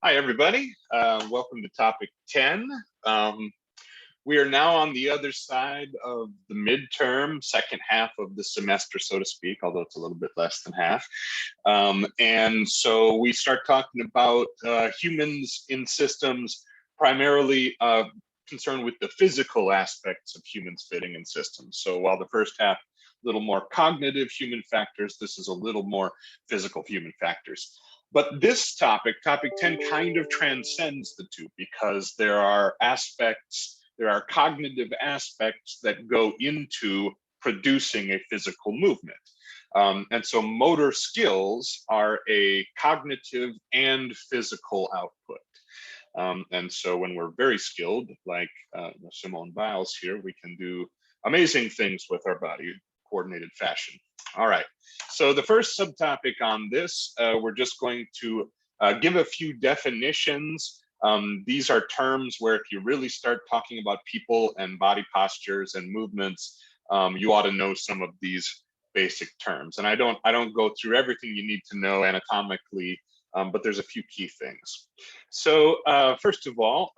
Hi, everybody. Welcome to topic 10. We are now on the other side of the midterm, second half of the semester, so to speak, although it's a little bit less than half. And so we start talking about humans in systems, primarily concerned with the physical aspects of humans fitting in systems. So while the first half, a little more cognitive human factors, this is a little more physical human factors. But this topic 10, kind of transcends the two because there are cognitive aspects that go into producing a physical movement. And so motor skills are a cognitive and physical output. And so when we're very skilled, like Simone Biles here, we can do amazing things with our body, coordinated fashion. All right, so the first subtopic on this, we're just going to give a few definitions. These are terms where if you really start talking about people and body postures and movements, you ought to know some of these basic terms. And I don't go through everything you need to know anatomically, but there's a few key things. So first of all,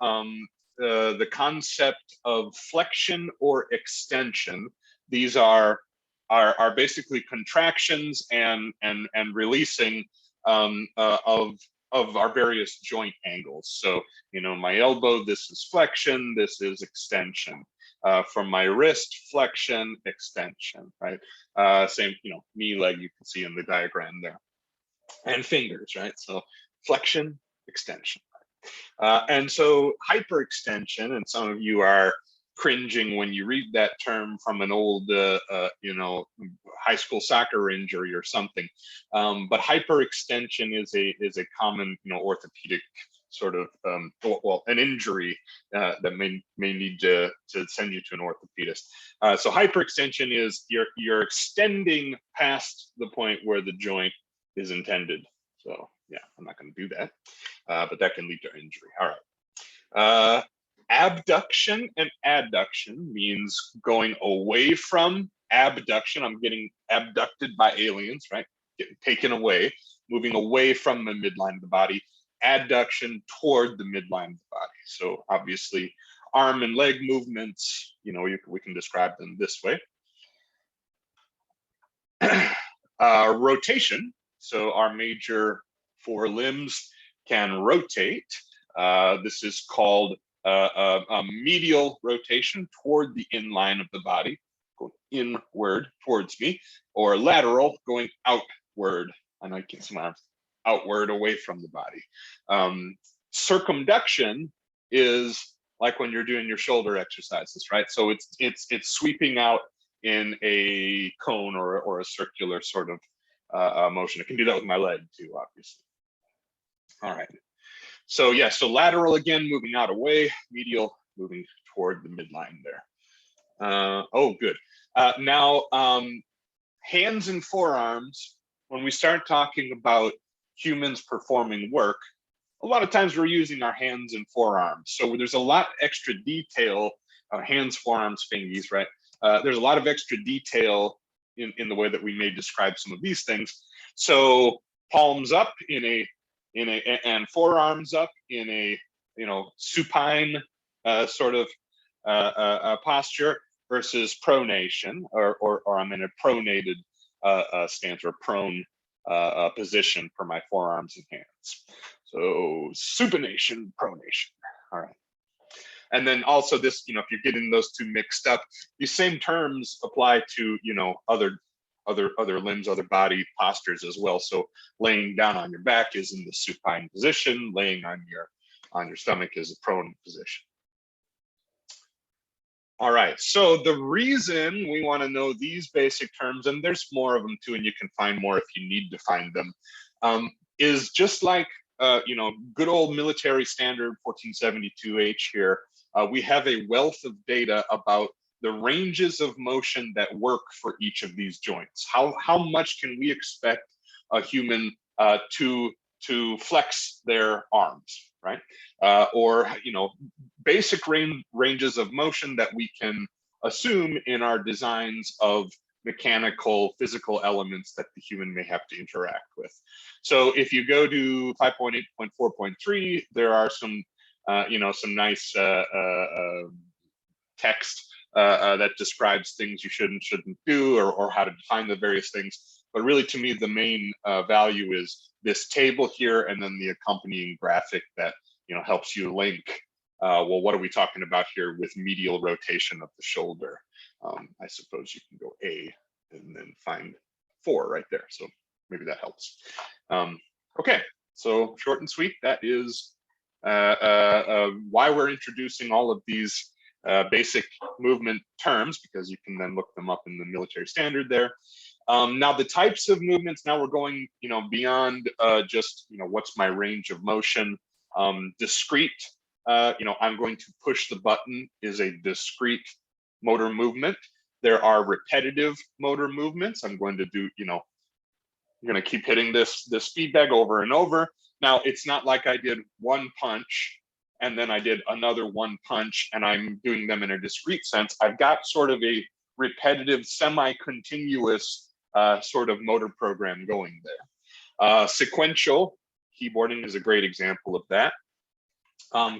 the concept of flexion or extension. These are basically contractions and releasing of our various joint angles. So, you know, my elbow, this is flexion, this is extension. From my wrist, flexion, extension, right? Same, you know, knee, leg, you can see in the diagram there. And fingers, right? So flexion, extension. And so hyperextension, and some of you are cringing when you read that term from an old, you know, high school soccer injury or something. But hyperextension is a common, you know, orthopedic sort of, well, an injury that may need to send you to an orthopedist. So hyperextension is you're extending past the point where the joint is intended. So yeah, I'm not going to do that, but that can lead to injury. All right. Abduction and adduction means going away from abduction. I'm getting abducted by aliens, right? Getting taken away, moving away from the midline of the body. Adduction toward the midline of the body. So obviously, arm and leg movements, you know, we can describe them this way. Rotation. So our major four limbs can rotate. This is called a medial rotation toward the inline of the body, going inward towards me, or lateral, going outward. I know you can't see my arms, outward away from the body. Circumduction is like when you're doing your shoulder exercises, right? So it's sweeping out in a cone or a circular sort of motion. I can do that with my leg too, obviously. All right. So yeah, so lateral again, moving out away, medial moving toward the midline there. Oh, good. Now, hands and forearms, when we start talking about humans performing work, a lot of times we're using our hands and forearms. So there's a lot extra detail, hands, forearms, fingies, right? There's a lot of extra detail in the way that we may describe some of these things. So palms up and forearms up in a, you know, supine sort of posture versus pronation, or I'm in a pronated stance or prone position for my forearms and hands. So supination, pronation. All right. And then also this, you know, if you're getting those two mixed up, these same terms apply to, you know, other limbs, other body postures as well. So laying down on your back is in the supine position. Laying on your stomach is a prone position. All right. So the reason we want to know these basic terms, and there's more of them too, and you can find more if you need to find them, is just like you know, good old military standard 1472H here. We have a wealth of data about the ranges of motion that work for each of these joints. How much can we expect a human to flex their arms, right? Or, you know, basic ranges of motion that we can assume in our designs of mechanical, physical elements that the human may have to interact with. So if you go to 5.8.4.3, there are some, some nice text that describes things you should and shouldn't do, or how to define the various things. But really, to me, the main value is this table here, and then the accompanying graphic that helps you link. Well, what are we talking about here with medial rotation of the shoulder? I suppose you can go A and then find 4 right there. So maybe that helps. Okay, so short and sweet. That is why we're introducing all of these basic movement terms, because you can then look them up in the military standard there. Now the types of movements, now we're going beyond just what's my range of motion. Discrete, I'm going to push the button is a discrete motor movement. There are repetitive motor movements. I'm going to do, I'm going to keep hitting this feedback over and over. Now it's not like I did one punch and then I did another one punch and I'm doing them in a discrete sense. I've got sort of a repetitive, semi-continuous sort of motor program going there. Sequential keyboarding is a great example of that.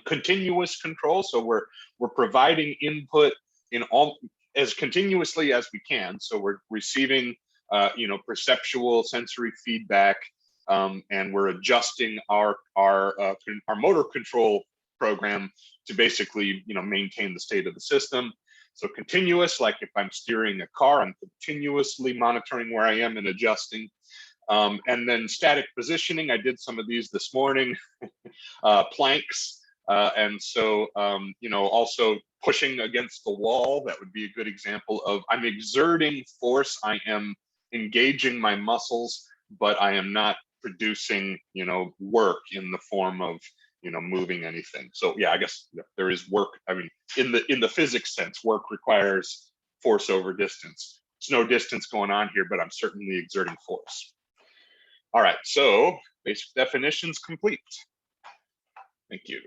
Continuous control, so we're providing input in all as continuously as we can. So we're receiving perceptual sensory feedback, and we're adjusting our motor control program to basically maintain the state of the system. So continuous, like if I'm steering a car, I'm continuously monitoring where I am and adjusting. And then static positioning, I did some of these this morning. Planks, and so also pushing against the wall, that would be a good example of I'm exerting force, I am engaging my muscles, but I am not producing work in the form of moving anything. So yeah, I guess there is work. I mean, in the physics sense, work requires force over distance. There's no distance going on here, but I'm certainly exerting force. All right, so basic definitions complete. Thank you.